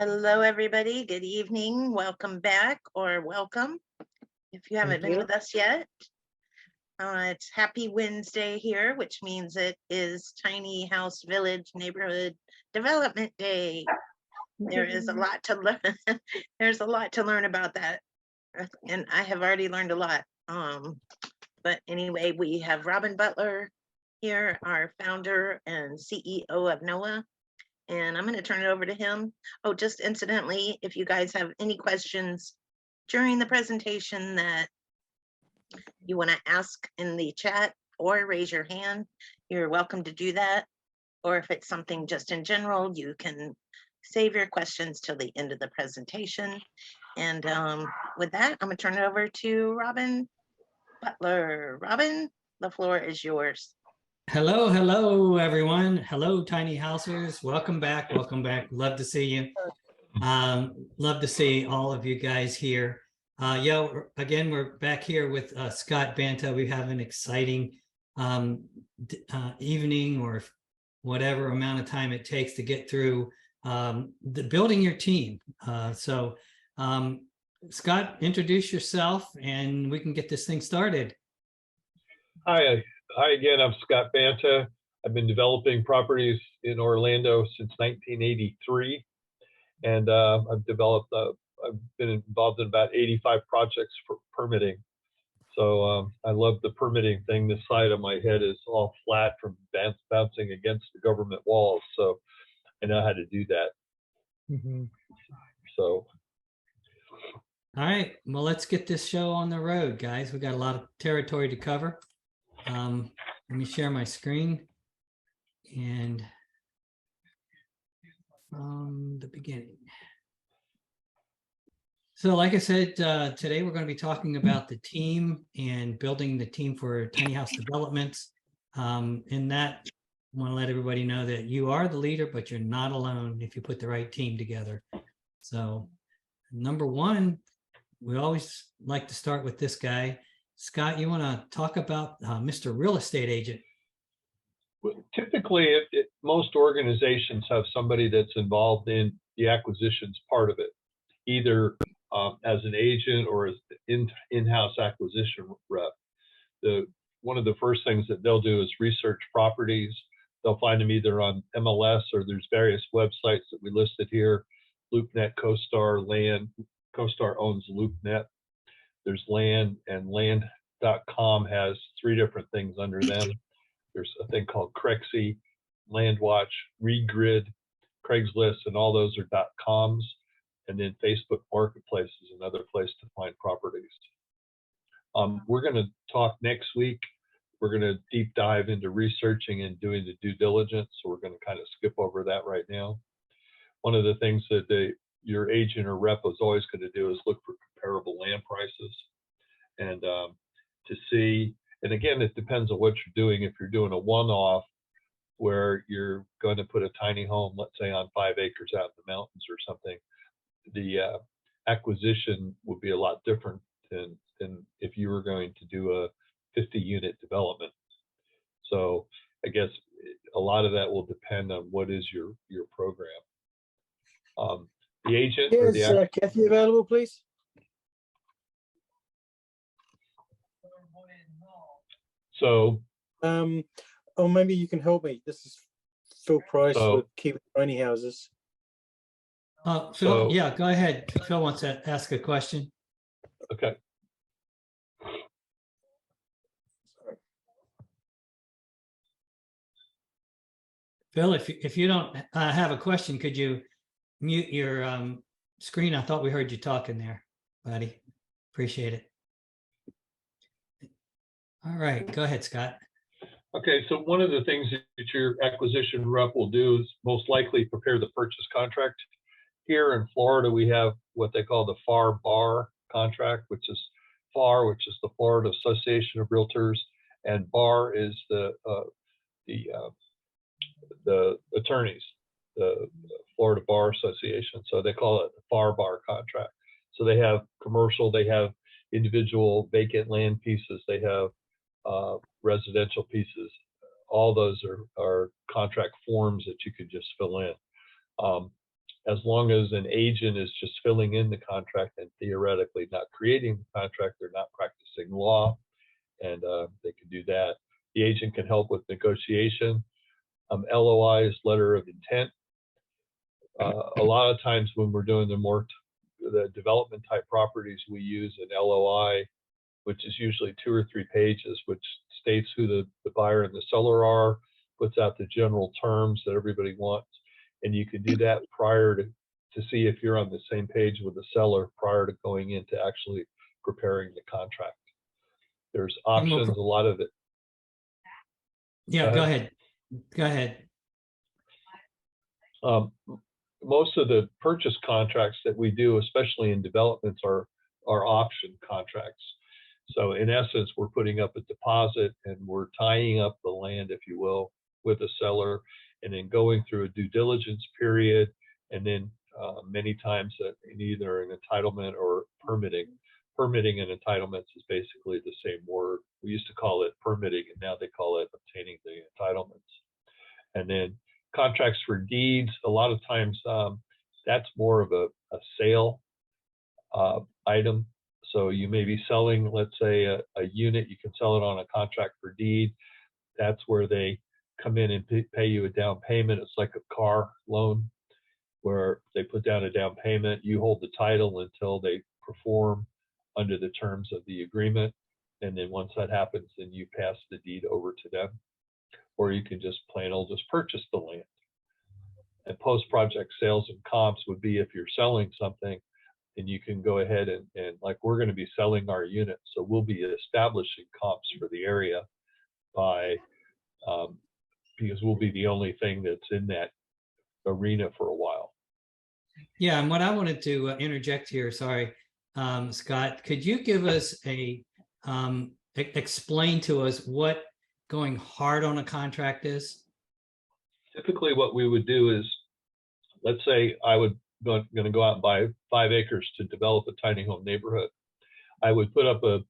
Hello, everybody. Good evening. Welcome back or welcome if you haven't been with us yet. It's Happy Wednesday here, which means it is Tiny House Village Neighborhood Development Day. There is a lot to learn. There's a lot to learn about that. And I have already learned a lot. But anyway, we have Robin Butler here, our founder and CEO of NOAA. And I'm going to turn it over to him. Oh, just incidentally, if you guys have any questions during the presentation that you want to ask in the chat or raise your hand, you're welcome to do that. Or if it's something just in general, you can save your questions till the end of the presentation. And with that, I'm going to turn it over to Robin Butler. Robin, the floor is yours. Hello, everyone. Hello, tiny housers. Welcome back. Love to see you. Love to see all of you guys here. Again, we're back here with Scott Banta. We have an exciting evening or whatever amount of time it takes to get through building your team. Scott, introduce yourself and we can get this thing started. Hi again, I'm Scott Banta. I've been developing properties in Orlando since 1983. And I've been involved in about 85 projects for permitting. So I love the permitting thing. This side of my head is all flat from bouncing against the government walls. So I know how to do that. So. All right, well, let's get this show on the road, guys. We got a lot of territory to cover. Let me share my screen and from the beginning. So like I said, today we're going to be talking about the team and building the team for tiny house developments. In that, I want to let everybody know that you are the leader, but you're not alone if you put the right team together. So number one, we always like to start with this guy. Scott, you want to talk about Mr. Real Estate Agent? Well, typically, most organizations have somebody that's involved in the acquisitions part of it, either as an agent or as in-house acquisition rep. One of the first things that they'll do is research properties. They'll find them either on MLS or there's various websites that we listed here, LoopNet, CoStar, Land. CoStar owns LoopNet. There's Land, and Land.com has 3 different things under them. There's a thing called Crexi, LandWatch, ReadGrid, Craigslist, and all those are .coms. And then Facebook Marketplace is another place to find properties. We're going to talk next week. We're going to deep dive into researching and doing the due diligence. So we're going to kind of skip over that right now. One of the things that your agent or rep is always going to do is look for comparable land prices and to see, and again, it depends on what you're doing. If you're doing a one-off where you're going to put a tiny home, let's say on 5 acres out in the mountains or something, the acquisition would be a lot different than if you were going to do a 50-unit development. So I guess a lot of that will depend on what is your program. The agent or the Kathy available, please? So, oh, maybe you can help me. This is Phil Price with Keep Tiny Houses. Phil, yeah, go ahead. Phil wants to ask a question. Okay. Phil, if you don't have a question, could you mute your screen? I thought we heard you talking there, buddy. Appreciate it. All right, go ahead, Scott. Okay, so one of the things that your acquisition rep will do is most likely prepare the purchase contract. Here in Florida, we have what they call the FAR/BAR contract, which is FAR, which is the Florida Association of Realtors, and BAR is the attorneys, the Florida Bar Association. So they call it the FAR/BAR contract. So they have commercial, they have individual vacant land pieces, they have residential pieces. All those are contract forms that you could just fill in. as long as an agent is just filling in the contract and theoretically not creating the contract, they're not practicing law, and they can do that. The agent can help with negotiation. LOI is letter of intent. A lot of times when we're doing the development type properties, we use an LOI, which is usually 2 or 3 pages, which states who the buyer and the seller are, puts out the general terms that everybody wants. And you can do that prior to see if you're on the same page with the seller prior to going into actually preparing the contract. There's options, a lot of it. Yeah, go ahead. Go ahead. Most of the purchase contracts that we do, especially in developments, are option contracts. So in essence, we're putting up a deposit and we're tying up the land, if you will, with a seller, and then going through a due diligence period, and then many times in either an entitlement or permitting. Permitting and entitlements is basically the same word. We used to call it permitting, and now they call it obtaining the entitlements. And then contracts for deeds, a lot of times that's more of a sale item. So you may be selling, let's say, a unit, you can sell it on a contract for deed. That's where they come in and pay you a down payment. It's like a car loan where they put down a down payment. You hold the title until they perform under the terms of the agreement. And then once that happens, then you pass the deed over to them. Or you can just plain old just purchase the land. And post-project sales and comps would be if you're selling something, and you can go ahead and like we're going to be selling our unit, so we'll be establishing comps for the area by because we'll be the only thing that's in that arena for a while. Yeah, and what I wanted to interject here, sorry, Scott, could you give us explain to us what going hard on a contract is? Typically what we would do is, let's say I would going to go out and buy 5 acres to develop a tiny home neighborhood. I would put up a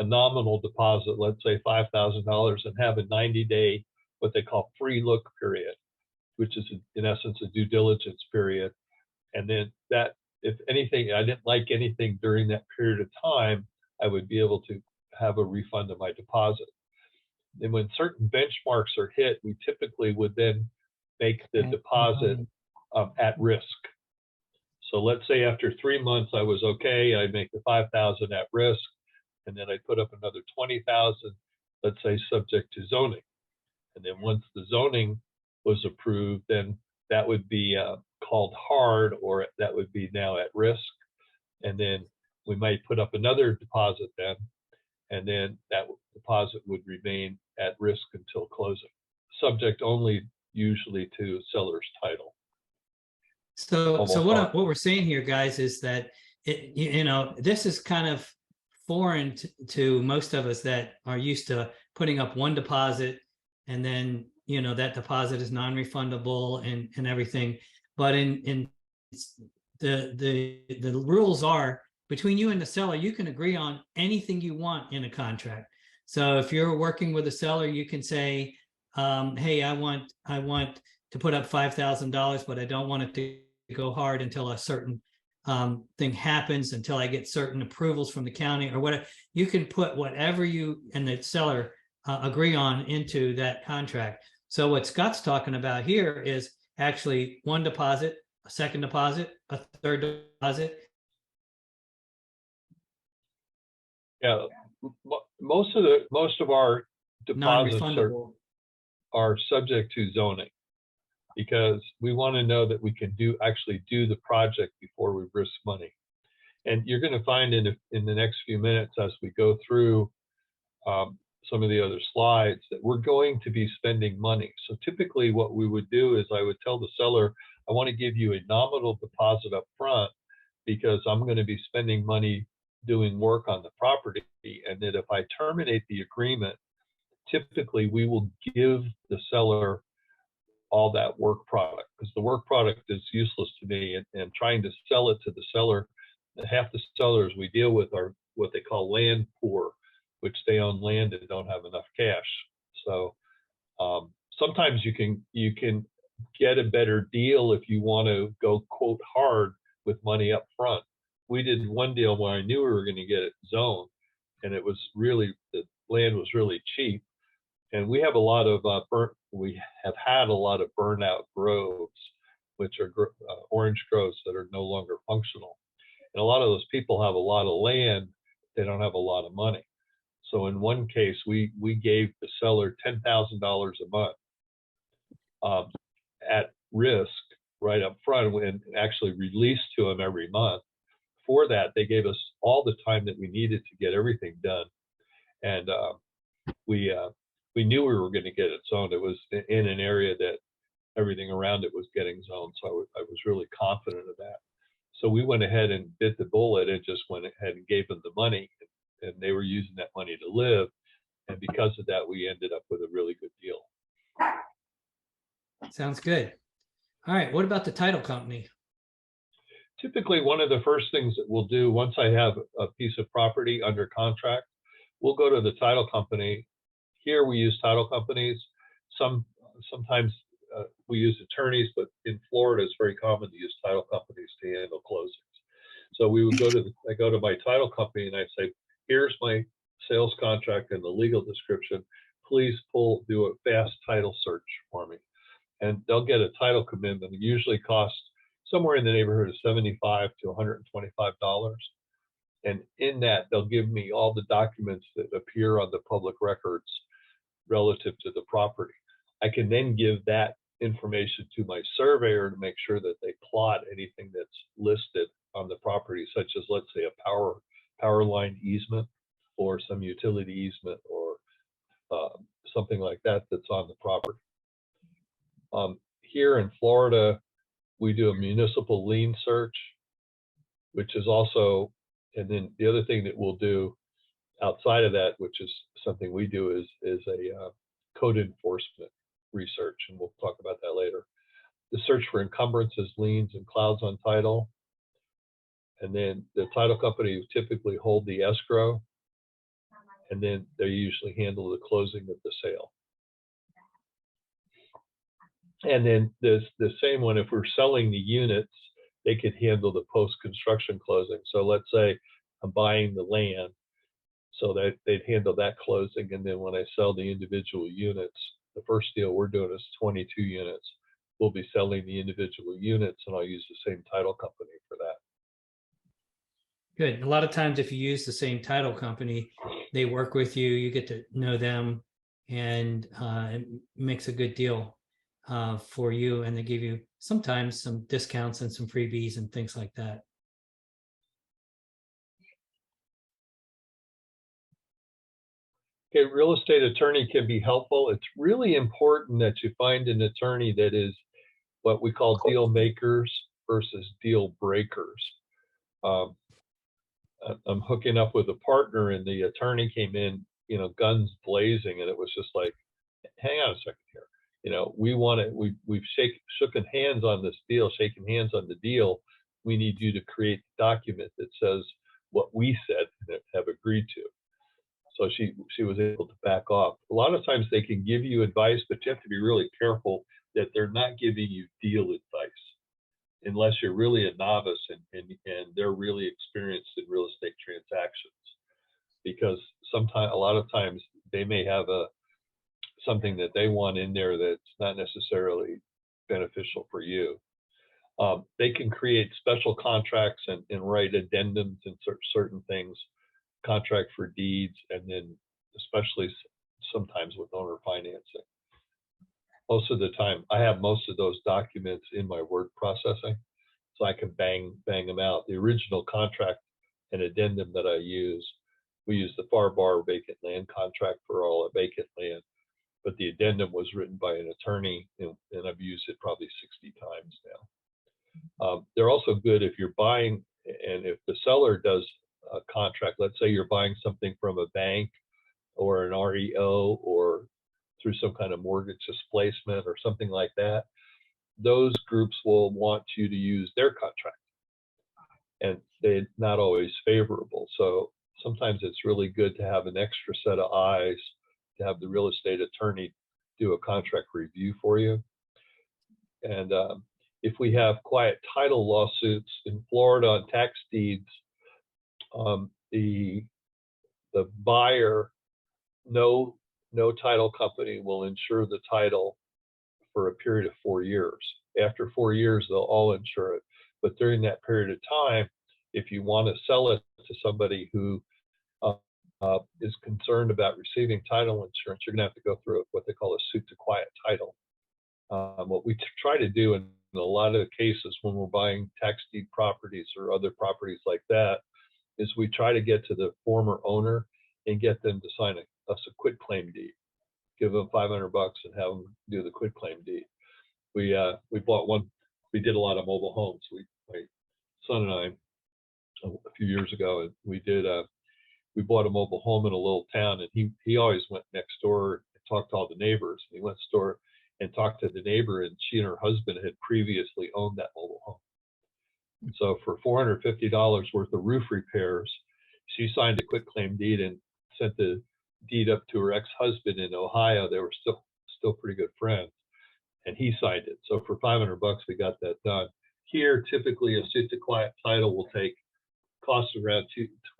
nominal deposit, let's say $5,000, and have a 90-day, what they call free look period, which is in essence a due diligence period. And then that, if anything, I didn't like anything during that period of time, I would be able to have a refund of my deposit. And when certain benchmarks are hit, we typically would then make the deposit at risk. So let's say after 3 months I was okay, I'd make the 5,000 at risk, and then I'd put up another 20,000, let's say subject to zoning. And then once the zoning was approved, then that would be called hard, or that would be now at risk. And then we might put up another deposit then, and then that deposit would remain at risk until closing, subject only usually to seller's title. So what we're saying here, guys, is that this is kind of foreign to most of us that are used to putting up one deposit, and then that deposit is non-refundable and everything. But in the rules are, between you and the seller, you can agree on anything you want in a contract. So if you're working with a seller, you can say, hey, I want to put up $5,000, but I don't want it to go hard until a certain thing happens, until I get certain approvals from the county or whatever. You can put whatever you and the seller agree on into that contract. So what Scott's talking about here is actually one deposit, a second deposit, a third deposit. Yeah, most of our deposits are subject to zoning, because we want to know that we can actually do the project before we risk money. And you're going to find in the next few minutes, as we go through some of the other slides, that we're going to be spending money. So typically what we would do is I would tell the seller, I want to give you a nominal deposit up front because I'm going to be spending money doing work on the property. And that if I terminate the agreement, typically we will give the seller all that work product, because the work product is useless to me, and trying to sell it to the seller. Half the sellers we deal with are what they call land poor, which they own land and don't have enough cash. So sometimes you can get a better deal if you want to go quote hard with money up front. We did one deal where I knew we were going to get it zoned, and it was really, the land was really cheap. And we have a lot of we have had a lot of burnout groves, which are orange groves that are no longer functional. And a lot of those people have a lot of land, they don't have a lot of money. So in one case, we gave the seller $10,000 a month at risk right up front, and actually released to him every month. For that, they gave us all the time that we needed to get everything done. And we knew we were going to get it zoned. It was in an area that everything around it was getting zoned. So I was really confident of that. So we went ahead and bit the bullet and just went ahead and gave them the money, and they were using that money to live. And because of that, we ended up with a really good deal. Sounds good. All right. What about the title company? Typically, one of the first things that we'll do once I have a piece of property under contract, we'll go to the title company. Here we use title companies. Sometimes we use attorneys, but in Florida it's very common to use title companies to handle closings. So we would I go to my title company and I say, here's my sales contract and the legal description. Please do a fast title search for me. And they'll get a title commitment. It usually costs somewhere in the neighborhood of $75 to $125. And in that, they'll give me all the documents that appear on the public records relative to the property. I can then give that information to my surveyor to make sure that they plot anything that's listed on the property, such as, let's say, a power line easement or some utility easement or something like that that's on the property. Here in Florida, we do a municipal lien search, which is also, and then the other thing that we'll do outside of that, which is something we do, is a code enforcement research, and we'll talk about that later. The search for encumbrances, liens, and clouds on title. And then the title company typically hold the escrow, and then they usually handle the closing of the sale. And then the same one, if we're selling the units, they could handle the post-construction closing. So let's say I'm buying the land, so that they'd handle that closing. And then when I sell the individual units, the first deal we're doing is 22 units. We'll be selling the individual units, and I'll use the same title company for that. Good. A lot of times if you use the same title company, they work with you, you get to know them, and it makes a good deal for you, and they give you sometimes some discounts and some freebies and things like that. Okay, real estate attorney can be helpful. It's really important that you find an attorney that is what we call deal makers versus deal breakers. I'm hooking up with a partner, and the attorney came in, guns blazing, and it was just like, hang on a second here. We've shaken hands on this deal, We need you to create a document that says what we said and have agreed to. So she was able to back off. A lot of times they can give you advice, but you have to be really careful that they're not giving you deal advice, unless you're really a novice and they're really experienced in real estate transactions. Because a lot of times they may have something that they want in there that's not necessarily beneficial for you. They can create special contracts and write addendums and certain things, contract for deeds, and then especially sometimes with owner financing. Most of the time, I have most of those documents in my word processing, so I can bang them out. The original contract and addendum that we use the FAR Bar vacant land contract for all vacant land, but the addendum was written by an attorney, and I've used it probably 60 times now. They're also good if you're buying, and if the seller does a contract, let's say you're buying something from a bank or an REO or through some kind of mortgage displacement or something like that, those groups will want you to use their contract, and they're not always favorable. So sometimes it's really good to have an extra set of eyes, to have the real estate attorney do a contract review for you. And if we have quiet title lawsuits in Florida on tax deeds, the buyer, no title company will insure the title for a period of 4 years. After 4 years, they'll all insure it. But during that period of time, if you want to sell it to somebody who is concerned about receiving title insurance, you're going to have to go through what they call a suit to quiet title. What we try to do in a lot of the cases when we're buying tax deed properties or other properties like that is we try to get to the former owner and get them to sign us a quitclaim deed. Give them $500 and have them do the quitclaim deed. We bought one. We did a lot of mobile homes. My son and I, a few years ago, and we bought a mobile home in a little town, and he always went next door and talked to all the neighbors. And he went next door and talked to the neighbor, and she and her husband had previously owned that mobile home. And so for $450 worth of roof repairs, she signed a quitclaim deed and sent the deed up to her ex-husband in Ohio. They were still pretty good friends, and he signed it. So for $500, we got that done. Here, typically a suit to quiet title will cost around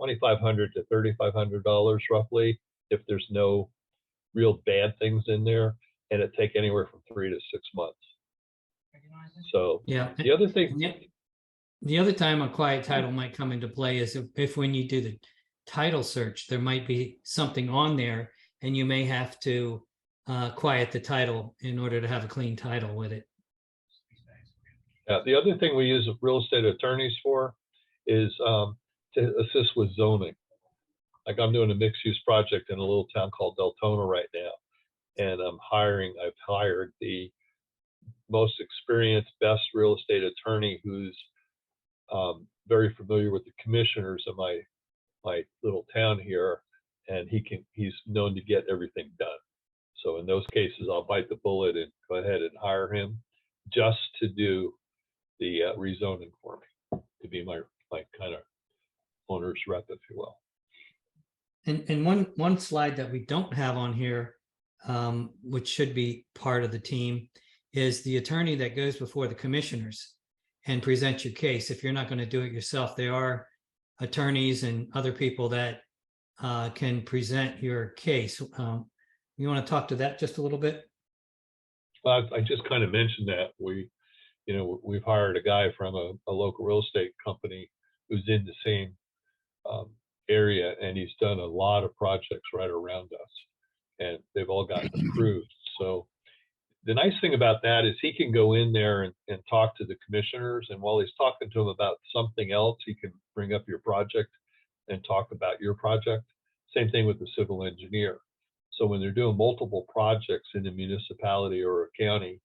$2,500 to $3,500 roughly if there's no real bad things in there, and it take anywhere from 3 to 6 months. So Yeah. the other thing, The other time a quiet title might come into play is if when you do the title search, there might be something on there and you may have to quiet the title in order to have a clean title with it. the other thing we use real estate attorneys for is to assist with zoning. Like I'm doing a mixed-use project in a little town called Deltona right now, and I've hired the most experienced, best real estate attorney who's very familiar with the commissioners of my little town here, and he's known to get everything done. So in those cases, I'll bite the bullet and go ahead and hire him just to do the rezoning for me, to be my kind of owner's rep, if you will. And one slide that we don't have on here, which should be part of the team, is the attorney that goes before the commissioners and presents your case. If you're not going to do it yourself, there are attorneys and other people that can present your case. You want to talk to that just a little bit? I just kind of mentioned that we've hired a guy from a local real estate company who's in the same area, and he's done a lot of projects right around us, and they've all gotten approved. So the nice thing about that is he can go in there and talk to the commissioners, and while he's talking to them about something else, he can bring up your project and talk about your project. Same thing with the civil engineer. So when they're doing multiple projects in a municipality or a county,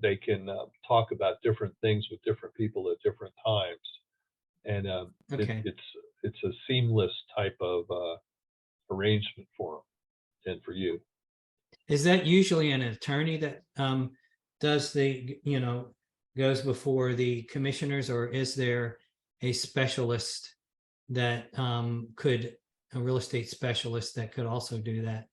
they can talk about different things with different people at different times. And Okay. it's a seamless type of arrangement for them and for you. Is that usually an attorney that does goes before the commissioners, or is there a specialist that a real estate specialist that could also do that?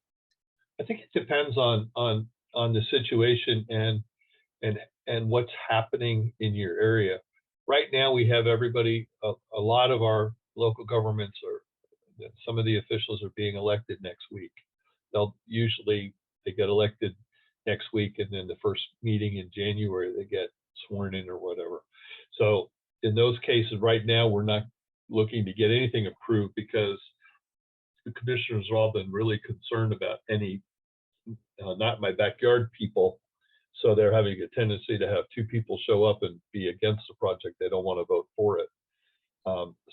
I think it depends on the situation and what's happening in your area. Right now, we have everybody. A lot of our local governments some of the officials are being elected next week. They get elected next week, and then the first meeting in January they get sworn in or whatever. So in those cases, right now we're not looking to get anything approved because the commissioners have all been really concerned about any not my backyard people. So they're having a tendency to have two people show up and be against the project. They don't want to vote for it.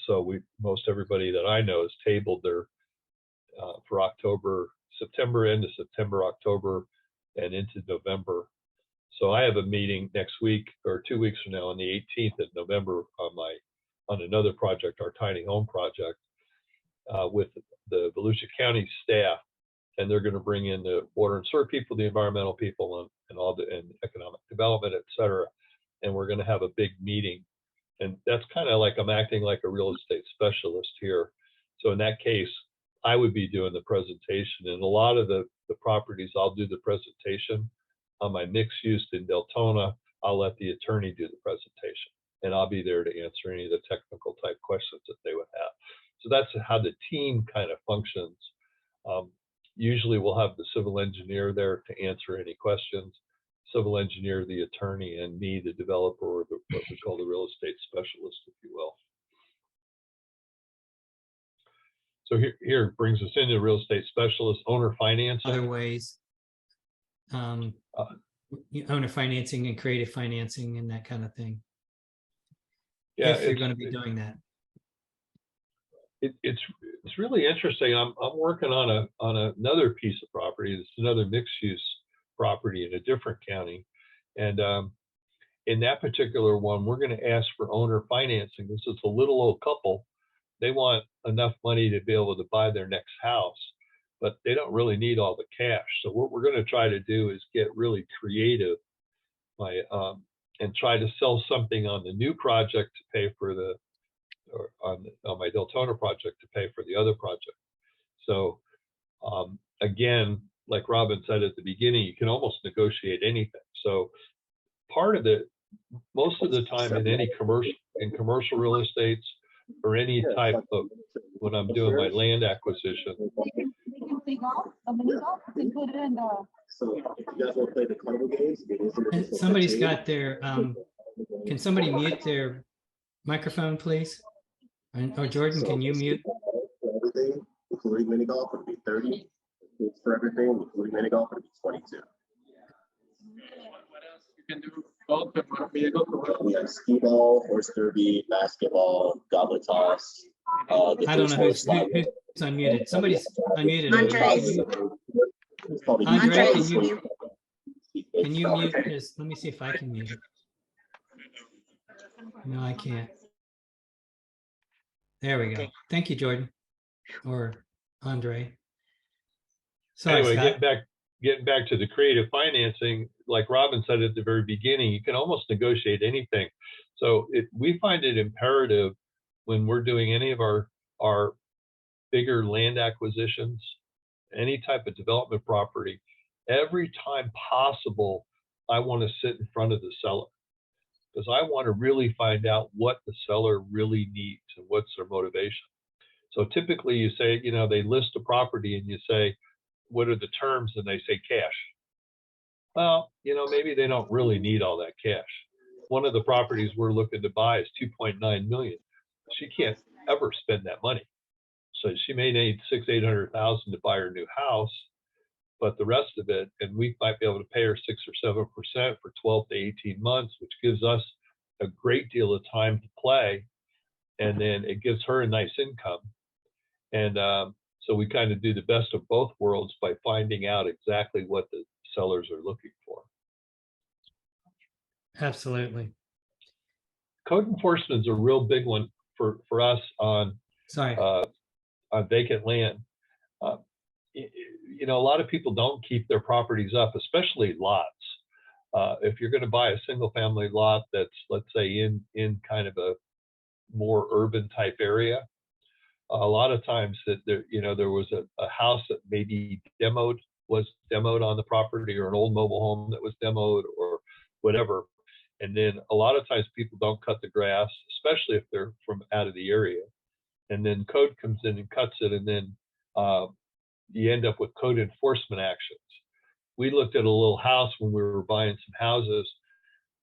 So most everybody that I know has tabled their for September, end of September, October, and into November. So I have a meeting next week or 2 weeks from now on the 18th of November on another project, our tiny home project, with the Volusia County staff, and they're going to bring in the water and sewer people, the environmental people, and economic development, et cetera. And we're going to have a big meeting. And that's kind of like I'm acting like a real estate specialist here. So in that case, I would be doing the presentation. And a lot of the properties, I'll do the presentation. On my mixed use in Deltona, I'll let the attorney do the presentation, and I'll be there to answer any of the technical type questions that they would have. So that's how the team kind of functions. Usually we'll have the civil engineer there to answer any questions, civil engineer, the attorney, and me, the developer, or what we call the real estate specialist, if you will. So here brings us into real estate specialist, owner financing. Other ways. Owner financing and creative financing and that kind of thing. Yeah, If you're going to be doing that. It's really interesting. I'm working on another piece of property. It's another mixed use property in a different county, and in that particular one, we're going to ask for owner financing. This is a little old couple. They want enough money to be able to buy their next house, but they don't really need all the cash. So what we're going to try to do is get really creative and try to sell something on the new project to pay for the, or on my Deltona project to pay for the other project. So again, like Robin said at the beginning, you can almost negotiate anything. So part of it, most of the time in commercial real estates or any type of, when I'm doing my land acquisition. So if you guys want to play the carnival games, Somebody's got their, can somebody mute their microphone, please? Or Jordan, can you mute? Everything, including mini golf, would be 30. For everything, including mini golf, would be 22. What else you can do? Golf and motor vehicle. We have skee ball, horse derby, basketball, goblet toss. I don't know who's unmuted. Somebody's unmuted. Andres. Andre, Andres, can you mute this? Let me see if I can mute it. No, I can't. There we go. Okay. Thank you, Jordan. Or Andre. Sorry, Anyway, Scott. getting back to the creative financing, like Robin said at the very beginning, you can almost negotiate anything. So we find it imperative when we're doing any of our bigger land acquisitions, any type of development property, every time possible, I want to sit in front of the seller, because I want to really find out what the seller really needs and what's their motivation. So typically you say, they list a property and you say, what are the terms? And they say cash. Well, maybe they don't really need all that cash. One of the properties we're looking to buy is 2.9 million. She can't ever spend that money. So she may need $600,000-800,000 to buy her new house, but the rest of it, and we might be able to pay her 6 or 7% for 12 to 18 months, which gives us a great deal of time to play. And then it gives her a nice income. And so we kind of do the best of both worlds by finding out exactly what the sellers are looking for. Absolutely. Code enforcement is a real big one for us on Sorry. On vacant land. A lot of people don't keep their properties up, especially lots. If you're going to buy a single family lot that's, let's say, in kind of a more urban type area, a lot of times that there was a house that maybe was demoed on the property, or an old mobile home that was demoed, or whatever. And then a lot of times people don't cut the grass, especially if they're from out of the area. And then code comes in and cuts it, and then you end up with code enforcement actions. We looked at a little house when we were buying some houses,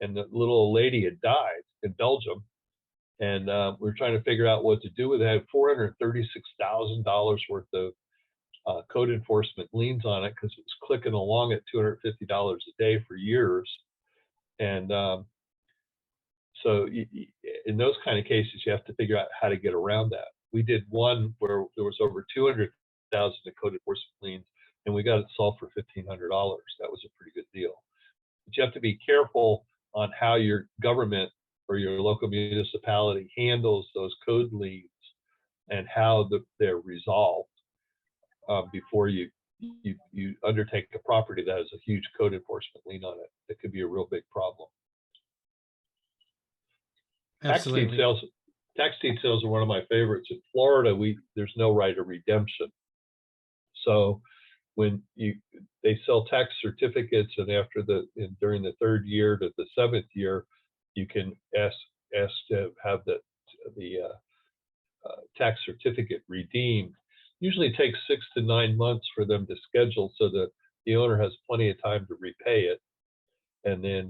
and the little old lady had died in Belgium, and we were trying to figure out what to do with it. It had $436,000 worth of code enforcement liens on it, because it was clicking along at $250 a day for years. And so in those kind of cases, you have to figure out how to get around that. We did one where there was over $200,000 in code enforcement liens, and we got it solved for $1,500. That was a pretty good deal. But you have to be careful on how your government or your local municipality handles those code liens and how they're resolved before you undertake a property that has a huge code enforcement lien on it. That could be a real big problem. Absolutely. Tax deed sales are one of my favorites. In Florida, there's no right of redemption. So they sell tax certificates, and during the 3rd year to the 7th year, you can ask to have the tax certificate redeemed. Usually takes 6 to 9 months for them to schedule so that the owner has plenty of time to repay it. And then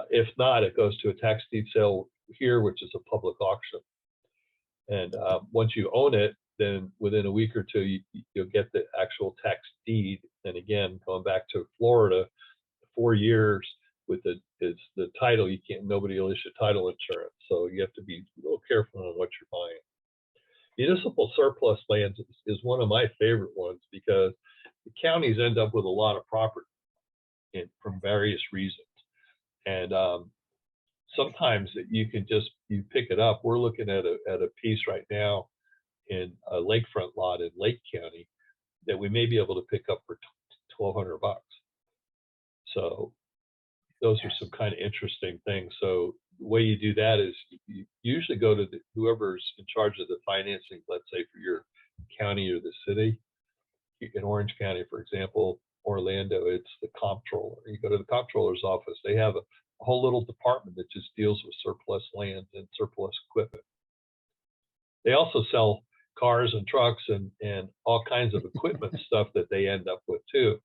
if not, it goes to a tax deed sale here, which is a public auction. And once you own it, then within a week or two, you'll get the actual tax deed. And again, going back to Florida, 4 years with the title, nobody will issue title insurance. So you have to be a little careful on what you're buying. Municipal surplus lands is one of my favorite ones because the counties end up with a lot of property from various reasons. And sometimes you pick it up. We're looking at a piece right now in a lakefront lot in Lake County that we may be able to pick up for $1,200. So those are some kind of interesting things. So the way you do that is you usually go to whoever's in charge of the financing, let's say for your county or the city. In Orange County, for example, Orlando, it's the comptroller. You go to the comptroller's office, they have a whole little department that just deals with surplus land and surplus equipment. They also sell cars and trucks and all kinds of equipment stuff that they end up with too.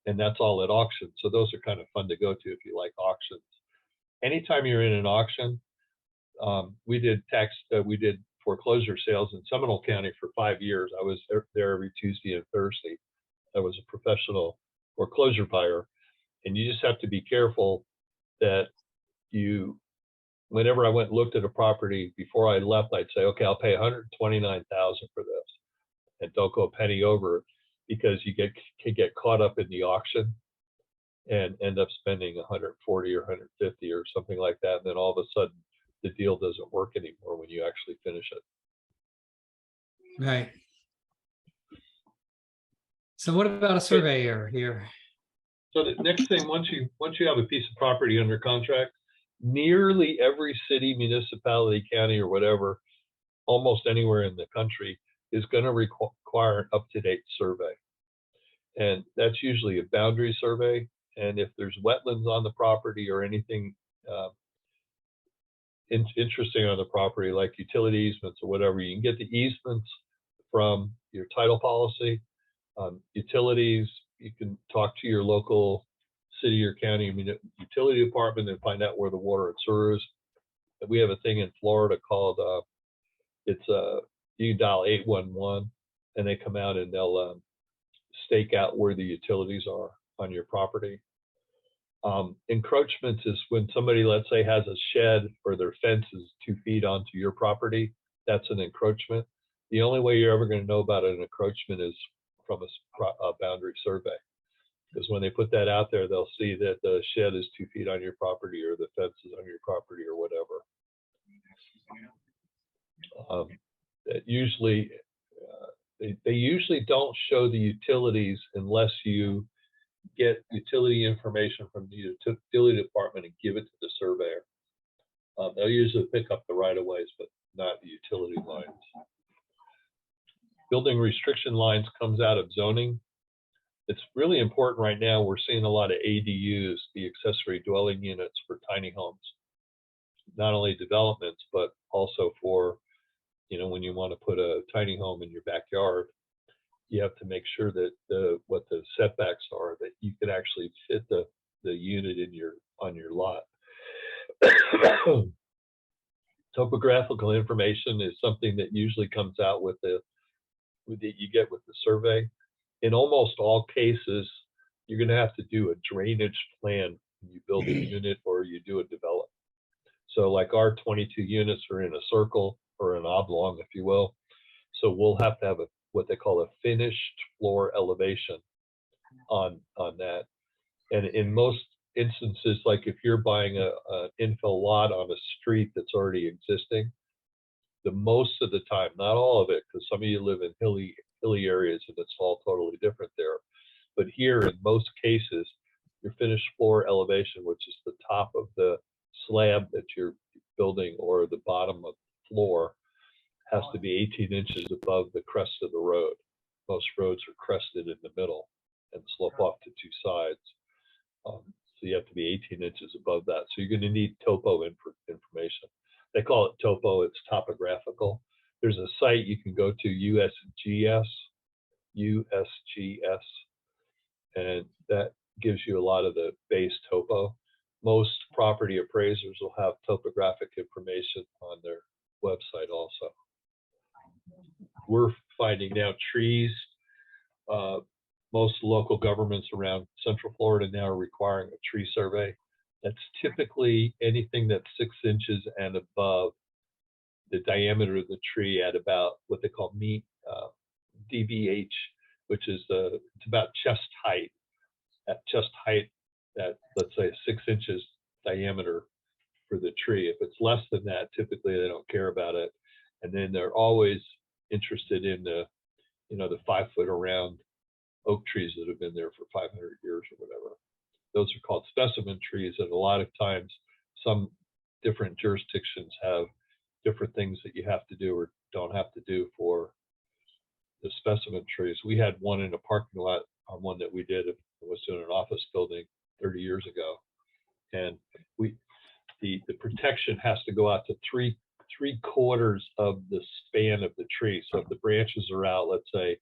And that's all at auction. So those are kind of fun to go to if you like auctions. Anytime you're in an auction, we did foreclosure sales in Seminole County for 5 years. I was there every Tuesday and Thursday. I was a professional foreclosure buyer. And you just have to be careful that whenever I went and looked at a property before I left, I'd say, okay, I'll pay $129,000 for this, and don't go a penny over, because you can get caught up in the auction and end up spending 140 or 150 or something like that, and then all of a sudden the deal doesn't work anymore when you actually finish it. Right. So what about a survey error here? So the next thing, once you have a piece of property under contract, nearly every city, municipality, county, or whatever, almost anywhere in the country, is going to require an up-to-date survey. And that's usually a boundary survey. And if there's wetlands on the property or anything interesting on the property, like utility easements or whatever, you can get the easements from your title policy. Utilities, you can talk to your local city or county utility department and find out where the water and sewer is. We have a thing in Florida called, you dial 811 and they come out and they'll stake out where the utilities are on your property. Encroachments is when somebody, let's say, has a shed or their fence is 2 feet onto your property. That's an encroachment. The only way you're ever going to know about an encroachment is from a boundary survey. Because when they put that out there, they'll see that the shed is 2 feet on your property or the fence is on your property or whatever. They usually don't show the utilities unless you get utility information from the utility department and give it to the surveyor. They'll usually pick up the right-of-ways, but not the utility lines. Building restriction lines comes out of zoning. It's really important right now. We're seeing a lot of ADUs, the accessory dwelling units for tiny homes. Not only developments, but also for, when you want to put a tiny home in your backyard, you have to make sure that what the setbacks are, that you can actually fit the unit on your lot. Topographical information is something that usually comes out you get with the survey. In almost all cases, you're going to have to do a drainage plan when you build a unit or you do a development. So like our 22 units are in a circle or an oblong, if you will. So we'll have to have what they call a finished floor elevation on that. And in most instances, like if you're buying an infill lot on a street that's already existing, the most of the time, not all of it, because some of you live in hilly areas and it's all totally different there. But here, in most cases, your finished floor elevation, which is the top of the slab that you're building or the bottom of the floor, has to be 18 inches above the crest of the road. most roads are crested in the middle and slope off to two sides. So you have to be 18 inches above that. So you're going to need topo information. They call it topo, it's topographical. There's a site you can go to, USGS, and that gives you a lot of the base topo. Most property appraisers will have topographic information on their website also. We're finding now trees, most local governments around Central Florida now are requiring a tree survey. That's typically anything that's 6 inches and above the diameter of the tree at about what they call DBH, which is it's about chest height. At chest height, that let's say 6 inches diameter for the tree. If it's less than that, typically they don't care about it. And then they're always interested in the 5 foot around oak trees that have been there for 500 years or whatever. Those are called specimen trees, and a lot of times some different jurisdictions have different things that you have to do or don't have to do for the specimen trees. We had one in a parking lot on one that we did. It was in an office building 30 years ago, and the protection has to go out to three quarters of the span of the tree. So if the branches are out, let's say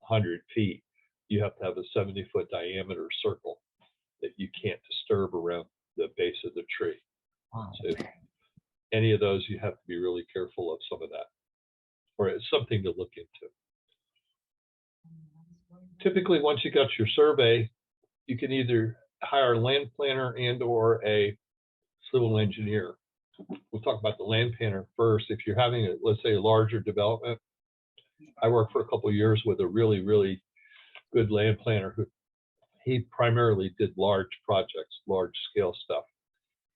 100 feet, you have to have a 70-foot diameter circle that you can't disturb around the base of the tree. Wow. So any of those, you have to be really careful of some of that, or it's something to look into. Typically, once you got your survey, you can either hire a land planner and or a civil engineer. We'll talk about the land planner first. If you're having, let's say, a larger development, I worked for a couple of years with a really, really good land planner who he primarily did large projects, large scale stuff,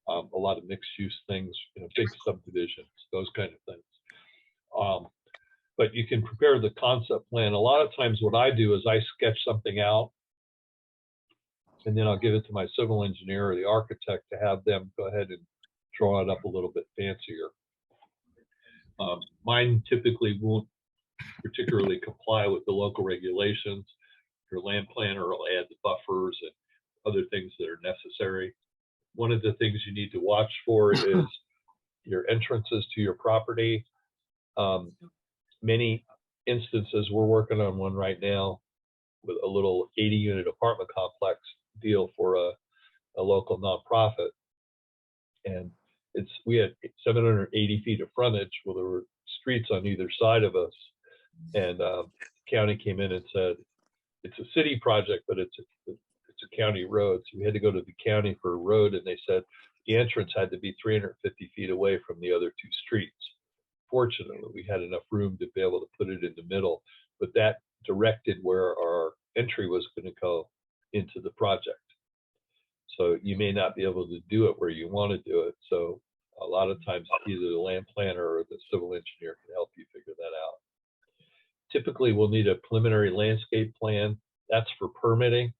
a lot of mixed use things, big subdivisions, those kind of things. But you can prepare the concept plan. A lot of times what I do is I sketch something out and then I'll give it to my civil engineer or the architect to have them go ahead and draw it up a little bit fancier. Mine typically won't particularly comply with the local regulations. Your land planner will add the buffers and other things that are necessary. One of the things you need to watch for is your entrances to your property. Many instances, we're working on one right now with a little 80-unit apartment complex deal for a local nonprofit. And we had 780 feet of frontage. Well, there were streets on either side of us. And the county came in and said, it's a city project, but it's a county road. So we had to go to the county for a road, and they said the entrance had to be 350 feet away from the other two streets. Fortunately, we had enough room to be able to put it in the middle, but that directed where our entry was going to go into the project. So you may not be able to do it where you want to do it. So a lot of times either the land planner or the civil engineer can help you figure that out. Typically, we'll need a preliminary landscape plan. That's for permitting.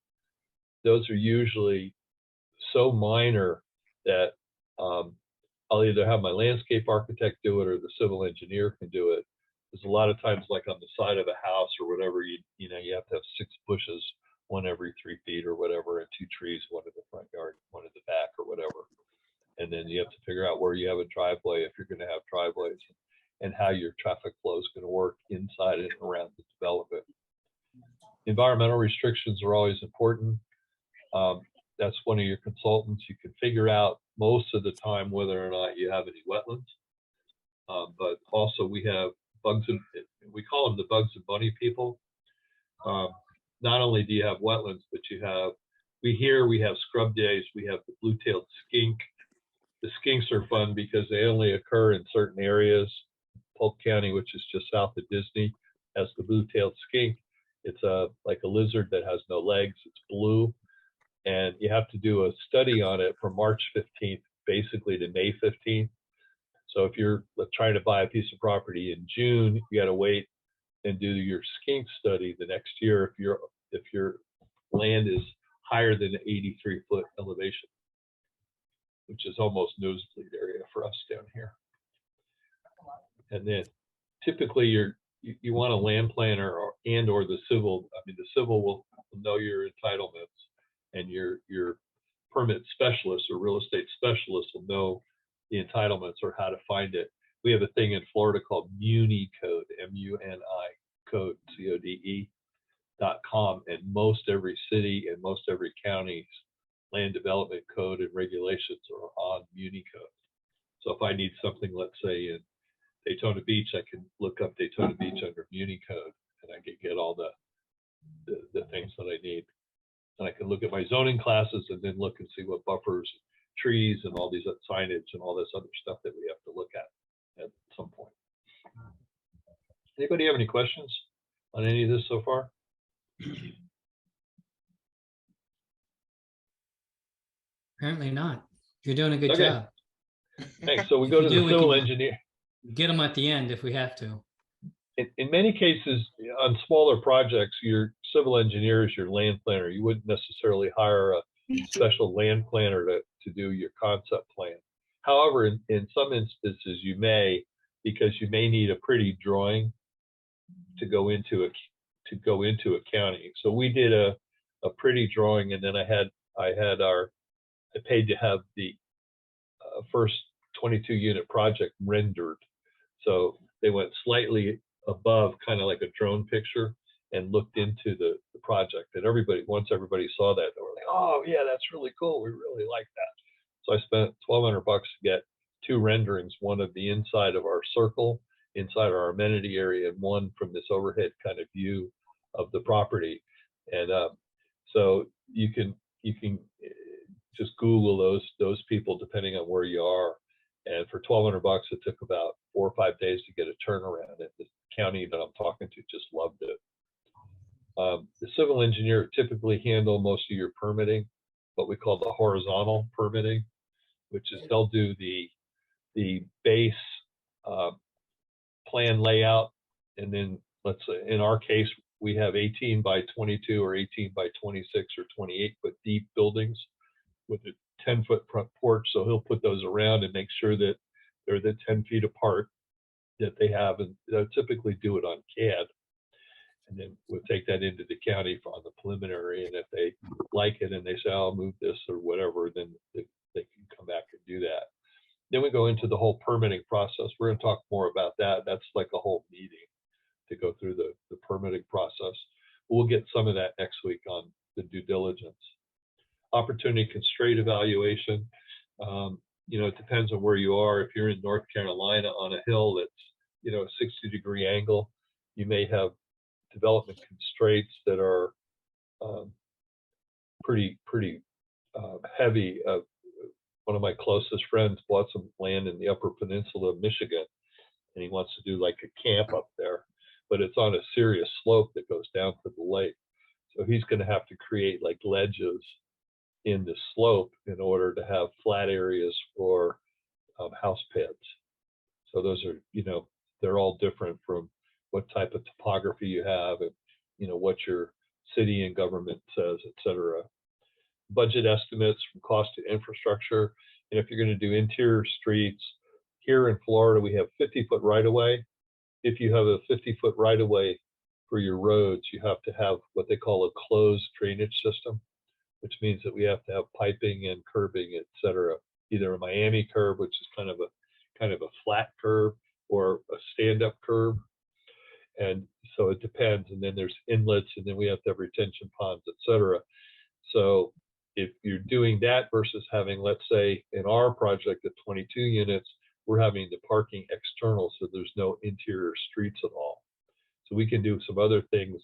Those are usually so minor that I'll either have my landscape architect do it or the civil engineer can do it. There's a lot of times, like on the side of a house or whatever, you have to have 6 bushes, one every 3 feet or whatever, and 2 trees, one in the front yard, one in the back or whatever. And then you have to figure out where you have a driveway, if you're going to have driveways, and how your traffic flow is going to work inside and around the development. Environmental restrictions are always important. That's one of your consultants. You can figure out most of the time whether or not you have any wetlands. But also we have bugs, and we call them the bugs and bunny people. Not only do you have wetlands, but you have, we have scrub days, we have the blue-tailed skink. The skinks are fun because they only occur in certain areas. Polk County, which is just south of Disney, has the blue-tailed skink. It's like a lizard that has no legs. It's blue. And you have to do a study on it from March 15th, basically to May 15th. So if you're trying to buy a piece of property in June, you got to wait and do your skink study the next year if your land is higher than 83-foot elevation, which is almost nosebleed area for us down here. And then typically you want a land planner or the civil. I mean, the civil will know your entitlements, and your permit specialist or real estate specialist will know the entitlements or how to find it. We have a thing in Florida called Muni Code, M-U-N-I code, CODE.com, and most every city and most every county's land development code and regulations are on Muni Code. So if I need something, let's say in Daytona Beach, I can look up Daytona Beach under Muni Code, and I can get all the things that I need. And I can look at my zoning classes and then look and see what buffers, trees, and all these signage and all this other stuff that we have to look at some point. Anybody have any questions on any of this so far? Apparently not. You're doing a good Okay. job. Thanks. So we If go you to do, the we civil can- engineer. Get them at the end if we have to. In many cases, on smaller projects, your civil engineer is your land planner. You wouldn't necessarily hire a special land planner to do your concept plan. However, in some instances, you may, because you may need a pretty drawing to go into a county. So we did a pretty drawing, and then I paid to have the first 22 unit project rendered. So they went slightly above, kind of like a drone picture, and looked into the project. And once everybody saw that, they were like, "Oh yeah, that's really cool. We really like that." So I spent $1,200 to get 2 renderings, one of the inside of our circle, inside our amenity area, and one from this overhead kind of view of the property. And so you can just Google those people depending on where you are. And for $1,200, it took about 4 or 5 days to get a turnaround. And the county that I'm talking to just loved it. The civil engineer typically handle most of your permitting, what we call the horizontal permitting, which is they'll do the base plan layout. And then let's say in our case, we have 18 by 22 or 18 by 26 or 28 foot deep buildings with a 10-foot front porch. So he'll put those around and make sure that they're the 10 feet apart that they have. And they'll typically do it on CAD. And then we'll take that into the county on the preliminary. And if they like it and they say, "I'll move this" or whatever, then they can come back and do that. Then we go into the whole permitting process. We're going to talk more about that. That's like a whole meeting to go through the permitting process. We'll get some of that next week on the due diligence. Opportunity constraint evaluation. It depends on where you are. If you're in North Carolina on a hill that's, a 60-degree angle, you may have development constraints that are pretty heavy. One of my closest friends bought some land in the Upper Peninsula of Michigan, and he wants to do like a camp up there, but it's on a serious slope that goes down to the lake. So he's going to have to create like ledges in the slope in order to have flat areas for house pads. So those are, they're all different from what type of topography you have and, what your city and government says, et cetera. Budget estimates from cost to infrastructure. And if you're going to do interior streets, here in Florida, we have 50-foot right-of-way. If you have a 50-foot right-of-way for your roads, you have to have what they call a closed drainage system, which means that we have to have piping and curbing, et cetera. Either a Miami curb, which is kind of a flat curb, or a stand-up curb. And so it depends. And then there's inlets, and then we have to have retention ponds, et cetera. So if you're doing that versus having, let's say, in our project at 22 units, we're having the parking external, so there's no interior streets at all. So we can do some other things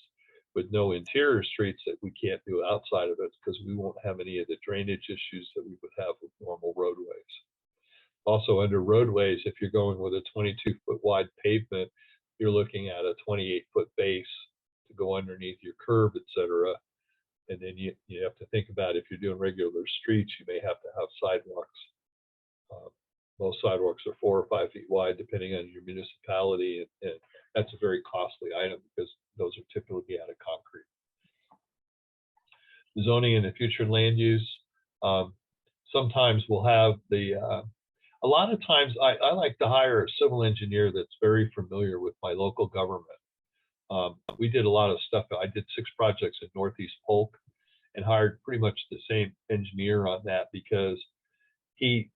with no interior streets that we can't do outside of it, because we won't have any of the drainage issues that we would have with normal roadways. Also, under roadways, if you're going with a 22-foot wide pavement, you're looking at a 28-foot base to go underneath your curb, et cetera. And then you have to think about, if you're doing regular streets, you may have to have sidewalks. Most sidewalks are 4 or 5 feet wide, depending on your municipality, and that's a very costly item because those are typically out of concrete. Zoning and the future land use. Sometimes we'll have a lot of times I like to hire a civil engineer that's very familiar with my local government. We did a lot of stuff. I did 6 projects in Northeast Polk and hired pretty much the same engineer on that because he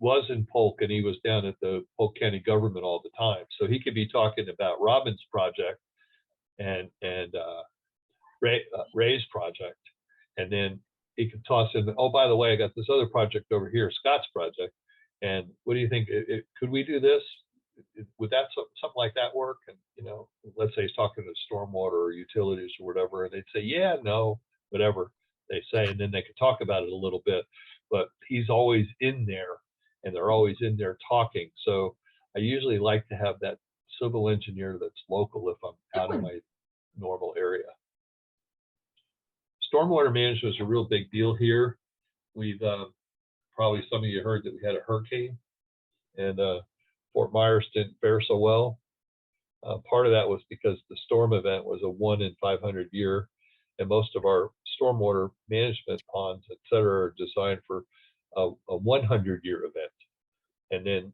was in Polk and he was down at the Polk County government all the time. So he could be talking about Robin's project and Ray's project. And then he could toss in, oh, by the way, I got this other project over here, Scott's project. And what do you think? Could we do this? Would that something like that work? And, you know, let's say he's talking to stormwater or utilities or whatever, and they'd say, yeah, no, whatever they say. And then they could talk about it a little bit, but he's always in there and they're always in there talking. So I usually like to have that civil engineer that's local if I'm out of my normal area. Stormwater management is a real big deal here. We've probably some of you heard that we had a hurricane and Fort Myers didn't fare so well. Part of that was because the storm event was a 1 in 500 year, and most of our stormwater management ponds, et cetera, are designed for a 100-year event. And then